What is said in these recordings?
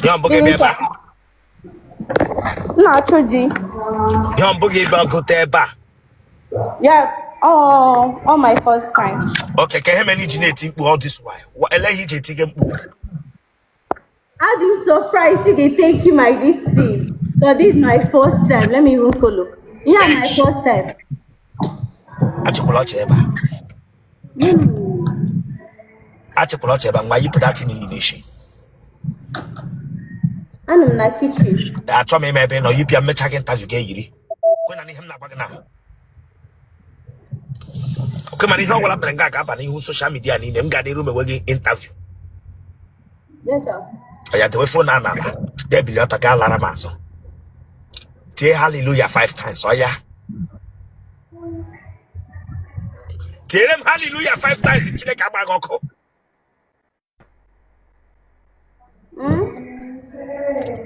Young boogie beba. No, Trudy. Young boogie go teba. Yeah. Oh, my first time. Okay, can you manage to all this while? What a lady taking. I'm surprised they take you my this thing. So this is my first time. Let me even follow. Yeah, my first time. Why you put that in the nation? I'm not kitchen. I told me maybe no you be a mechanism interview gay. When I need him now. Come on, he's not what I'm bringing up and who social media and him got the room away interview. Yes, sir. I had the way for Nana. There be lot of Galaramaso. Say hallelujah 5 times. Oh, yeah. Tell them hallelujah 5 times in Chile Kabagoko.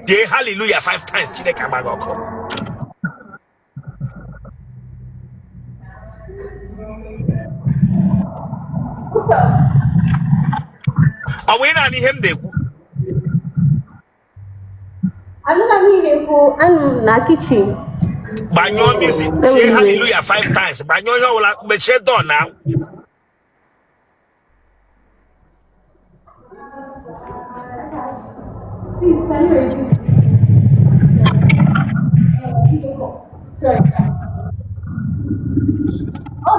Say hallelujah 5 times Chile Kabagoko. I went on him they I'm not kitchen. by your music. Say hallelujah 5 times. By your like be shut down now.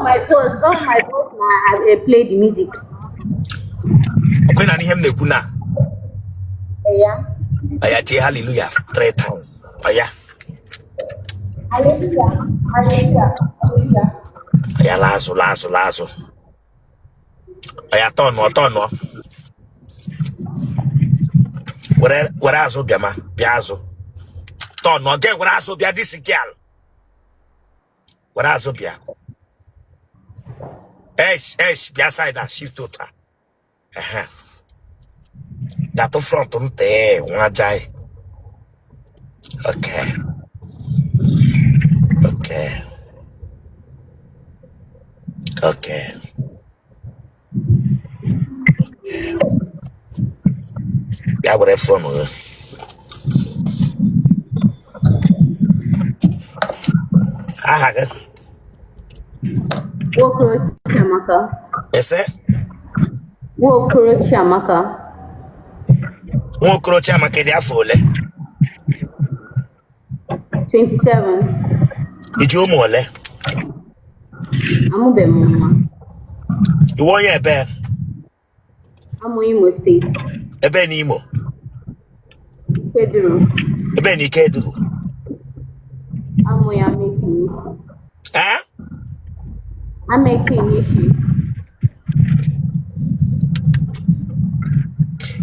My boss, I play the music. When I him the kuna. Yeah. I say hallelujah 3 times. Oh yeah. Hallelujah. Hallelujah. Hallelujah. Yeah, lasso. Oh yeah, turn no. What else be ma? Piazzo. Turn no get what else be this girl. What else be? Be aside that shift total. That to front on there, one die. Okay. Yeah, where from? I had it. Wokoro Chamaka. Yes, sir. Wokoro Chamaka. One crotch, I'm a kid. 27. Did you more? I'm a mama. You want your bear? I'm Imo State. A benimo. Pedro. A benny kedu. I'm making. Huh? I'm making issue.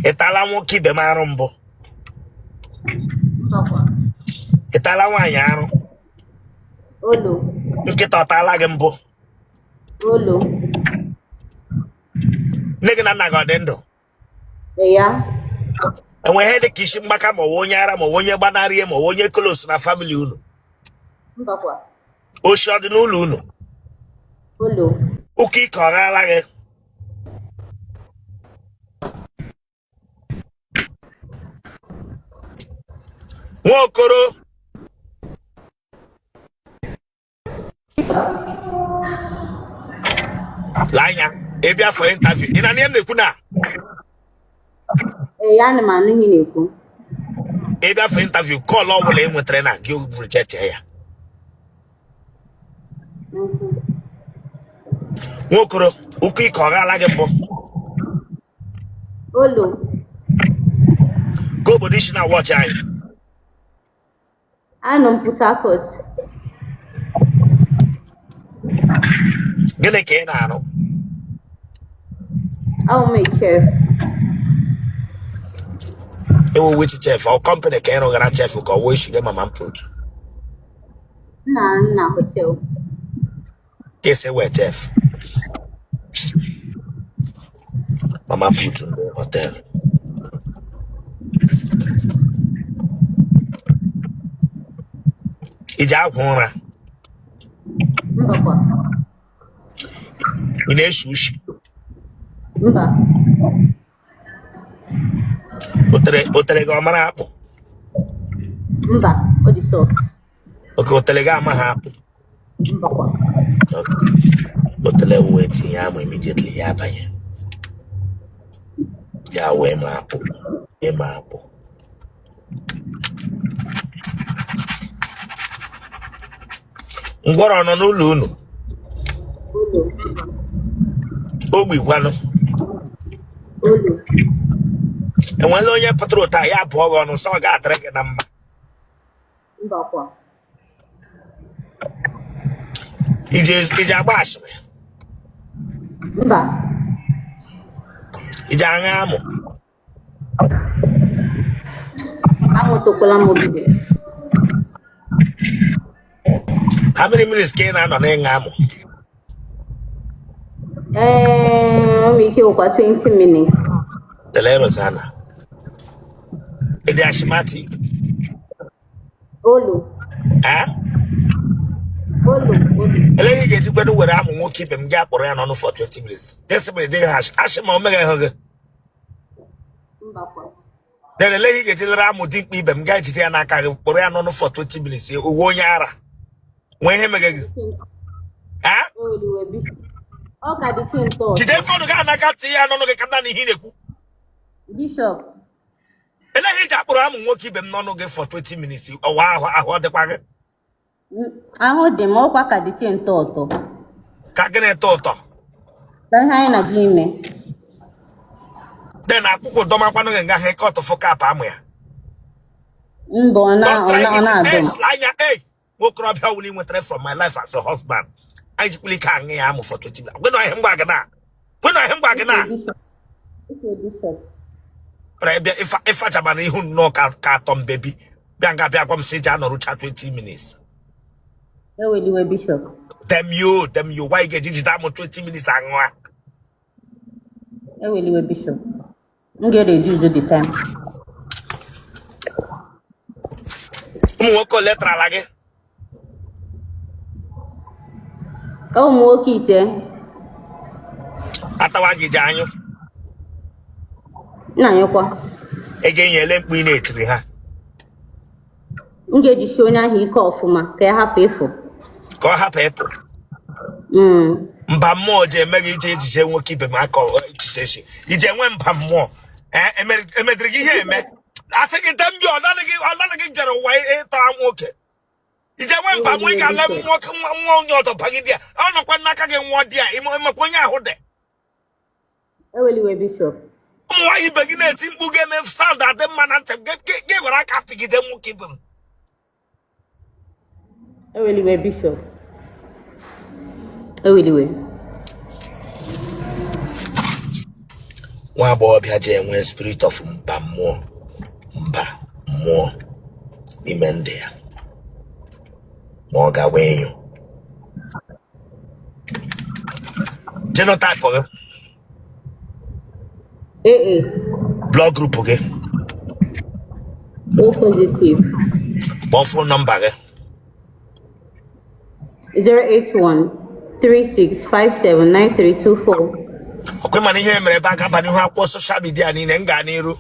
Etala won't keep a marumbo. Etala wanyaro. Olo. Get out alagambo. Olo. Nigga nagodendo. Yeah. And we had a kishim baka mo wonyara mo wonye banari mo wonye close na family uno. O shot no luno. Olo. Uki koralage. Wokoro. Lanya, ebia for interview. In a name de kuna. Man, Ebia for interview. Call all the name with trainer. You reject here. Wokoro, uki koralage. Olo. Go position and watch eye. I don't put a coat. Get a cane, I know. I'll make chef. It will wait chef. Our company can organize chef who can wish you get my man put. Nah, hotel. Guess where chef. Mama put in the hotel. Ija kwora. Mbakwa. Ine shushi. Mba. Otele go mara apple. Mba, what is so? Okay, Otele ga ma apple. Mba kwa. Otele wait yam immediately ya banye. Ya we ma apple. E ma apple. Ngworo no n'ụlọ unu. Ogbi kwanu. Olu. Enwere onye pụtara ụta ya pụọ gị ọnụ sọ ọ ga-adịrị gị na mma. Mba kwa. Ije agba asịrị. Mba. Ije aṅa amụ. Amụtụkwala m obibi. How many minutes ka ị na-anọ n'ịṅa amụ? O nwere ike ụkwa 20 minutes. Telero sana. Ịdị ashimatic. Olu. Olu. Eleghị ga-ejikwedo were amụ nwoke ibe m gị akpọrọ ya n'ọnụ for 20 minutes. Desịbụl dị ha ashịma omega ịhụ gị. Mba kwa. Then eleghị ga-ejilere amụ dị mkpa ibe m gaa ejide ya n'aka gị kpọrọ ya n'ọnụ for 20 minutes. Uwe onye ara. Nwee ihe mege gị. Ọ ka dị tin tọọ. Jide fọnụ gị anaka tinye ya n'ọnụ gị ka nna ihe na-ekwu. Bishop. Eleghị ji akpọrọ amụ nwoke ibe m n'ọnụ gị for 20 minutes. Ọwa ahụ ọ dịkwa gị. Ahụ dị m ọkwa ka dị tin tọọ. Ka gịnị tọ ụtọ? Ka ihe anyị na-ji ime. Then akwụkwọ dọmakwanụ gị nga ha ike ọtụfụ kapụ amụ ya. Mba ọ na-adọ m. Wokrobia will went from my life as a husband. I just really can't get for 20 minutes. When I am back now. But if I have a no carton baby, Bianca Biacom say Jan or 20 minutes. Where will you, Bishop? Them you, why get digital 20 minutes? Where will you, Bishop? I'm getting reduce the time. Moko letra lage. Oh, Moki, sir. Atawagi janyo. Na yokwa. Again, you let me net ha. Nge di show na hi call for ma ka ha faithful. Ko ha people. Mba mo je megi je nwoke ibe ma ko ije shi. Ije nwe mba mo. Emedrigi ihe eme. Asigi dem jo olalagi jero wa to nwoke. Ije nwe mba mo ga le nwoke nwa onye oto pagidia. Ono kwa naka ge nwo dia imo kwenye ahode. Eweliwe Bishop. Why you begin to think we get sound that the man and get what I can figure them will keep them. Eweliwe Bishop. Eweliwe. One boy had a spirit of mba more. Women there. More way you. Genotype of them. Blood group, okay? O positive. One phone number, 081-3657-9324. Okay, man, here, my back up and you have social media in Nganiru.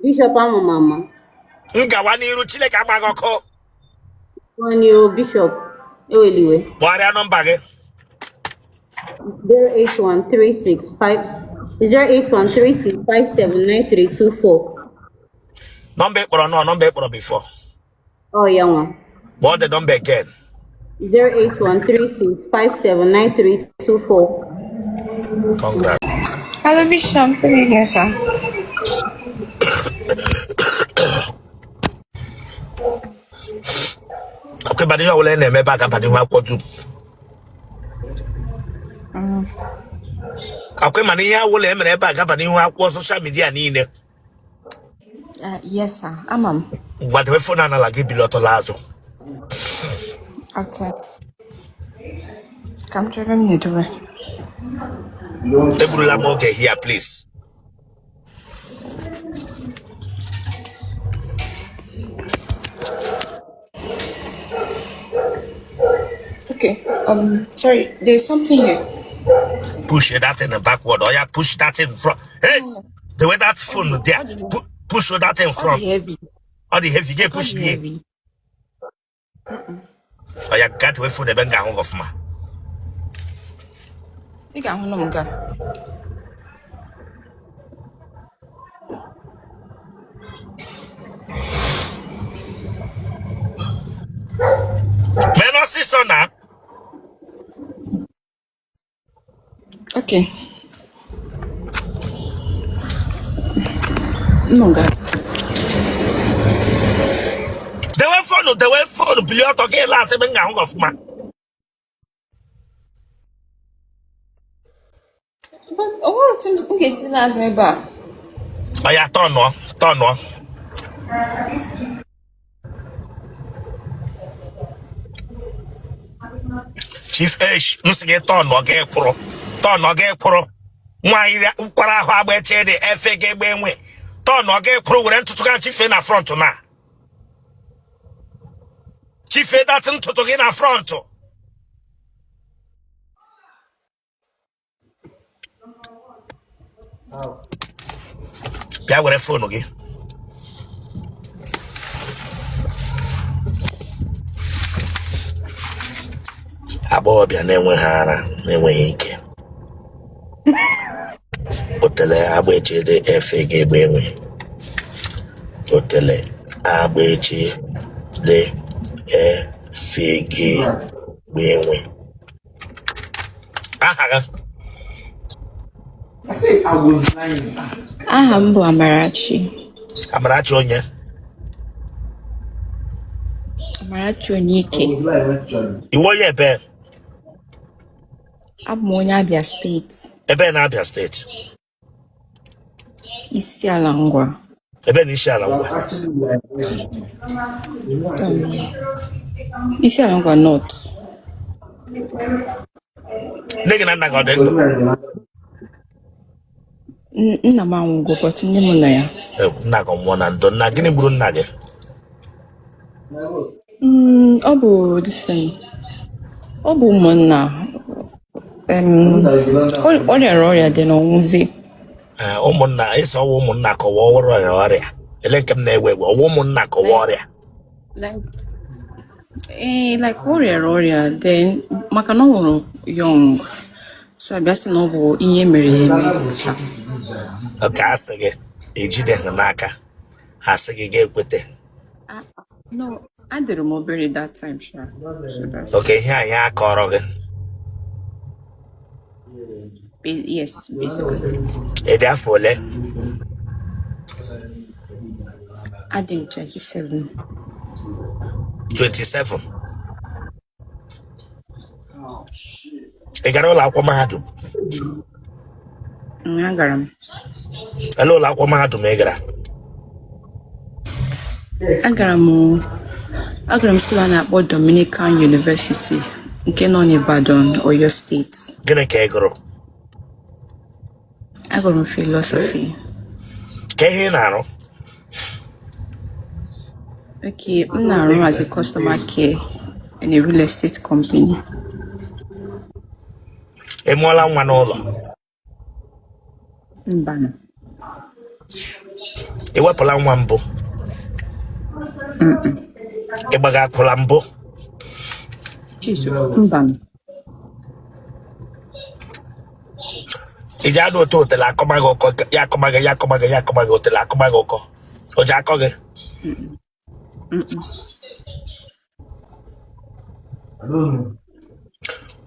Bishop Mama. Ngawaniru Chile Kabagoko. When you Bishop. Eweliwe. What are number? 081-3657-9324. Number before. Oh, young one. What the number again? 081-3657-9324. Congrats. Hello, Bishop. Good evening, sir. Okay, but you will end me back up and you have to. Okay, man, you will end me back up and you have social media. Yes, sir. I'm What the phone analog give below to Lazo. okay. Come to them, you do it. Okay, here, please. Okay. Sorry, there's something here. Push that in the backward, or yeah, push that in front. Hey, The way that phone there, push that in front. Heavy. All the heavy, get push the Heavy. Oh, you got away from the benga home of ma. You got one of Men not see so now. Okay. No, God. The way phone, Pilot, okay, last benga home of ma. But okay, still has me back. Oh, yeah, turn on. Chief H, Musige turn or get pro. Turn or get pro. Why, Quara, where the FA way. Turn or get pro, went to Chief in a front to now. Chief that's into to in a front. Yeah, with a phone again. Abobia na-enwe ha ara na-enweghị ike. Otele agbechi dị efe ga-egbe enwe. Otele agbechi dị efe ga-egbe enwe. Aha ga. I said I was lying. Aha m bụ Amarachi. Amarachi onye. Amarachi Onyike. I was lying actually. Iwo onye ebe. Abụ m onye Abia Steeti. Ebe na Abia Steeti. Isi ala Ngwa. Ebe na isi ala I Ngwa. was actually lying. Isi ala Ngwa North. Nne na nna gị ọ dị ndụ. Nna m anwụgo, but nne m nọ ya. Nna gị nwụọ na ndụ. Nna gịnị gburu nna gị? Ọ bụ ọ bụ ụmụnna. Ọ rịara ọrịa dị n'ọnwụzi. Ụmụnna ịsọ ọwụ ụmụnna kọwa ọrịa. Ele nke m na-ewe ọwụ ụmụnna kọwa ọrịa. Like ọ rịara ọrịa then maka na ọ nwụrụ young. So abịa sị na ọ bụ ihe mere ya eme. Oke asị gị ejide ha n'aka. Ha sị gị ga-ekwete. No, adịrị m obere that time, sure. So that's Oke ihe anyị akọrọ gị. yes, basically. Ịdị afọ ole? Adị m 27. 27. Ị gara ụlọ akwụkwọ mahadum? Agara m. Ele ụlọ akwụkwọ mahadum ị gara? Agara m school a na-akpọ Dominican University nke nọ n'Ibadan, Oyo State. Gịnị ka ị gụrụ? Agụrụ m philosophy. Ka ihe ị na-arụ? Okay, m na-arụ as a customer care in a real estate company. Ị mụọla nwa n'ụlọ? Mbana. Ị wepụla nwa mbụ? Ị gbaga akwụla mbụ? Mbana. Ị ji adụ otu otele akọma gị ụkọ ya akọma gị otele akọma gị ụkọ o ji akọ gị?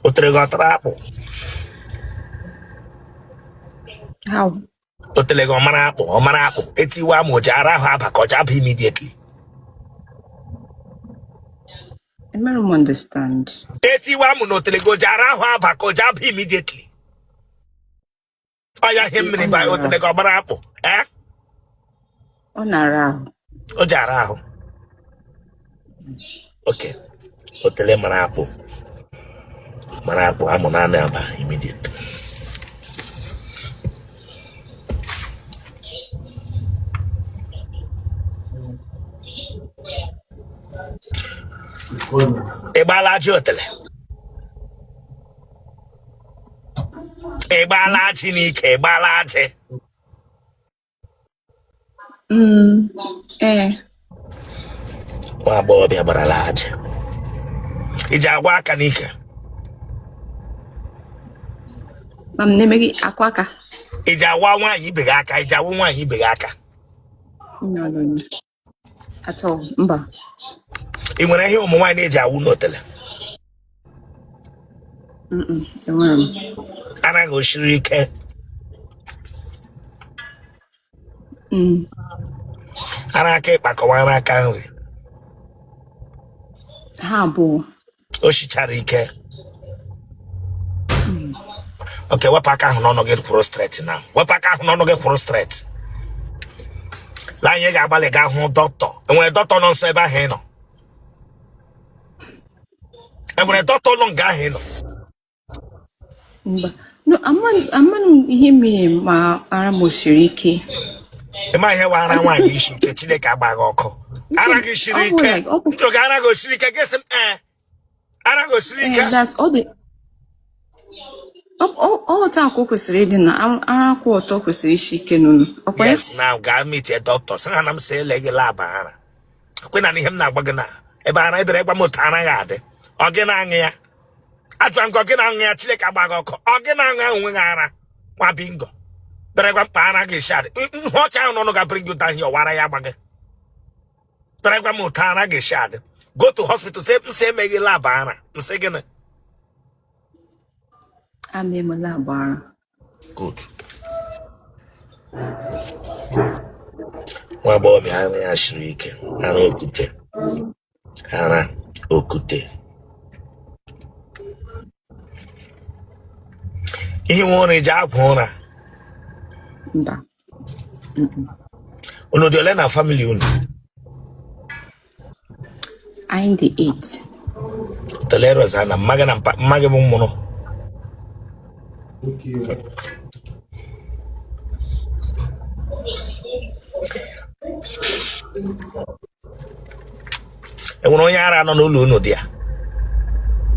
Otele gị ọtara akpụ? How? Otele gị ọ mara akpụ etiwa ama o ji ara ahụ aba ka ọ ji aba immediately? I don't understand. Etiwa amụ na otele gị o ji ara ahụ aba ka o ji aba immediately? Ọ ya ihe mmiri ba otele gị ọ mara akpụ? Ọ na-ara ahụ. O ji ara ahụ. Okay. Otele mara akpụ amụ na anị aba immediately. Ị gbaala ji otele? Ị gbaala ji n'ike? Ị gbaala ji? Wa bo bia barala aje. Ija agwa aka n'ike. Mam nemegi akwaka. Ija awa nwanyi ibe aka, ija awa nwanyi ibe aka. No. At all. Mba. I nwere ihe ụmụ nwaanyị na-eji awụ n'otele. Anaghị osiri ike. Ara aka ịkpakọwa ara aka nri. Ha bụ. O shichara ike. Okay, wepụ aka ahụ n'ọnụ gị kwụrụ straight now. Wepụ aka ahụ n'ọnụ gị kwụrụ straight. La anyị ga-agbalị gaa hụ dọkịta. Enwere dọkịta nọ nso ebe ahụ ị nọ. Enwere dọkịta ụlọ nga ahụ ị nọ. Mba. No, aman ihe mere ma ara m siri ike. Ịma ihe wa ara nwaanyị isi ike Chineke agbaghị ọkụ. Ara gị siri ike. Ntụga ara gị osiri ike gị sị m ara gị osiri ike. That's all the all that kwesịrị ịdị na ara kwụ ọtọ kwesịrị isi ike n'unu. Yes, now ga meet a doctor. Sị ha na m sị ele gị lab ara. Kwe na ihe m na-agba gị na ebe ara ebere ịgba moto anaghị adị. Ọ gị na-aṅụ ya. Atụa nke ọ gị na-aṅụ ya Chineke agbaghị ọkụ. Ọ gị na-aṅụ ya onwe gị ara. Nwa bingo. Bere gwa mkpa ara gị shad. Ọcha ahụ n'ọnụ ga bring you down here wara ya agba gị. Bere gwa moto ara gị shad. Go to hospital say m sị emeghị lab ara. M sị gịnị? Amemala bara. Good. Nwa agbọghọ m ara ya siri ike. Ara okute. Ara okute. Ihe nwe ụra eji akwa ụra. Mba. Unu dị ole na family unu? I'm the 8. Otele Series na mmagị m mụrụ. Enwere onye ara nọ n'ụlọ unu dị ya?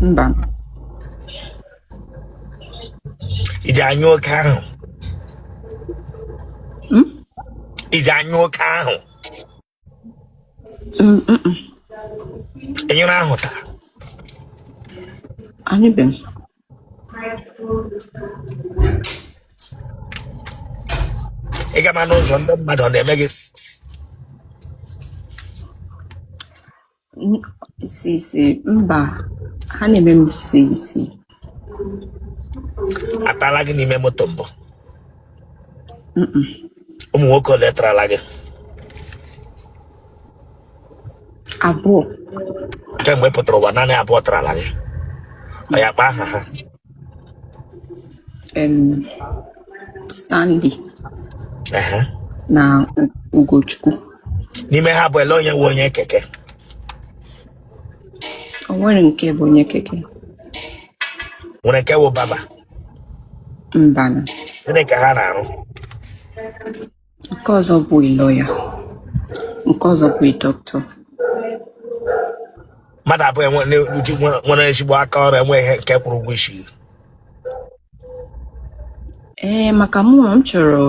Mba. Iji anyụ oke ahụ? Iji anyụ oke ahụ? Enyere ahụ taa? Anyị bụ. Ị ga ma n'ụzọ ndị mmadụ ọ na-eme gị si mba ha na-eme m si atala gị n'ime moto mbụ? Ụmụ nwoke ole tarala gị? Abụọ. Kemgbe ị pụtara ụwa naanị abụọ tarala gị? Ọ ya kpa aha ha? Stanley Aha. na Ugochukwu. N'ime ha bụ ele onye nwe onye keke? O nwere nke bụ onye keke. Nwere nke wụ baba? Mbana. Gịnị ka ha na-arụ? Nke ọzọ bụ lawyer. Nke ọzọ bụ doctor. Mmadụ abụọ nwere ezigbo aka ọrụ enwe ihe nke kwụrụ ụgwọ isi. Maka mụ m chọrọ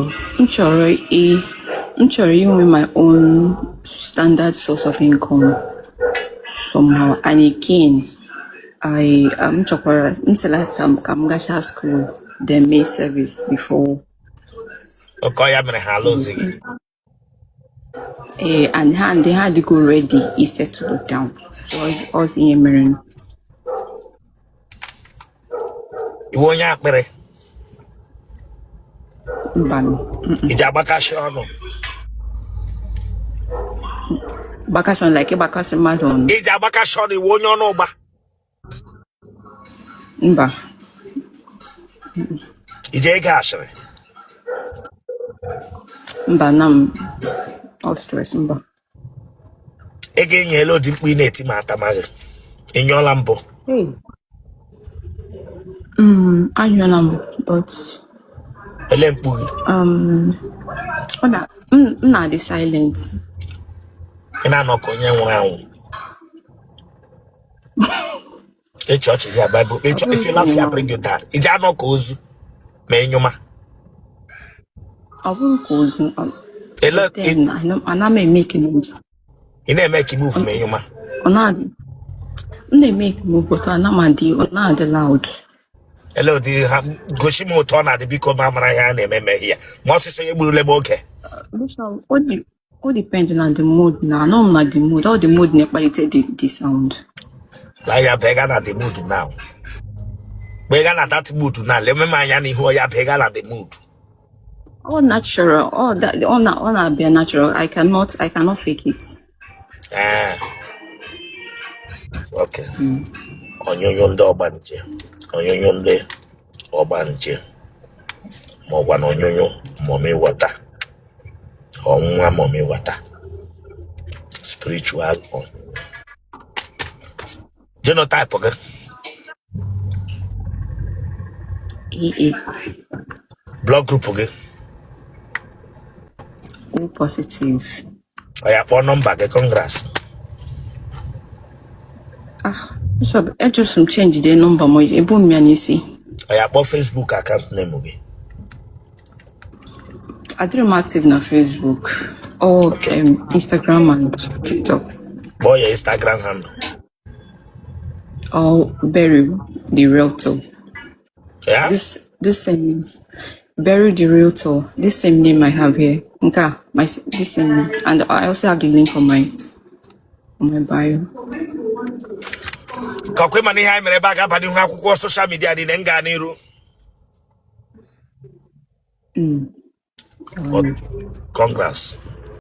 inwe my own standard source of income somehow, and again I'm chọkwara select ka m gacha school then make service before. Okay, ya mere ha alụzi gị. And they had to go ready, he settled down. So also ihe mere. Iwe onye akpịrị? Mbano. Iji agbakashi ọnụ? Bakashion like bakasị mmadụ ọnụ. Iji agbakashi ọnụ iwe onye ọnụ ụgba? Mba. Iji ego ashịrị? Mba na m all stress mba. Ego enyela odi mkpu ị na-eti ma atamaghị. Enyụọla mbụ? Anyụọla m but ele mkpu gị? m na-adị silent. Ị na-anọ ka onye nwụrụ anwụ. Echi ọchị gị Bible. If you laugh, you bring you down. Iji anọ ka ozu ma enyụma? Ọ bụrụ ka ozu But then I'm not making move. You never make a move, me, you ma. I'm not. They make move, but I'm not loud. Hello, the Goshimo Tona, the Biko Mamara, and here. Moses say you will okay. Bishop, all depending on the mood now. No, not the mood. All the mood quality the sound. Like ya began at the mood now. Began at that mood now. Let me yani who ya began at the mood. All natural. All not be natural. I cannot fake it. Okay. Onyonyo Obanje. Onyonyo Obanje. Mwa onyonyo mommy water. Onwa mommy water. Spiritual. Genotype, okay? EE. Blood group, okay? O positive. I have one number, okay? Congrats. So I just some change the number more. Ebo me and see. I have one Facebook account name, okay? I am active na Facebook, or Instagram and TikTok. Boy, your Instagram handle. Or Berry the Realtor. Yeah? This same Berry the Realtor. This same name I have here. Nka, this same name. And I also have the link on my bio. Kakwe mani hai mere baga padi hunga kuko social media di nenga niru. Congrats.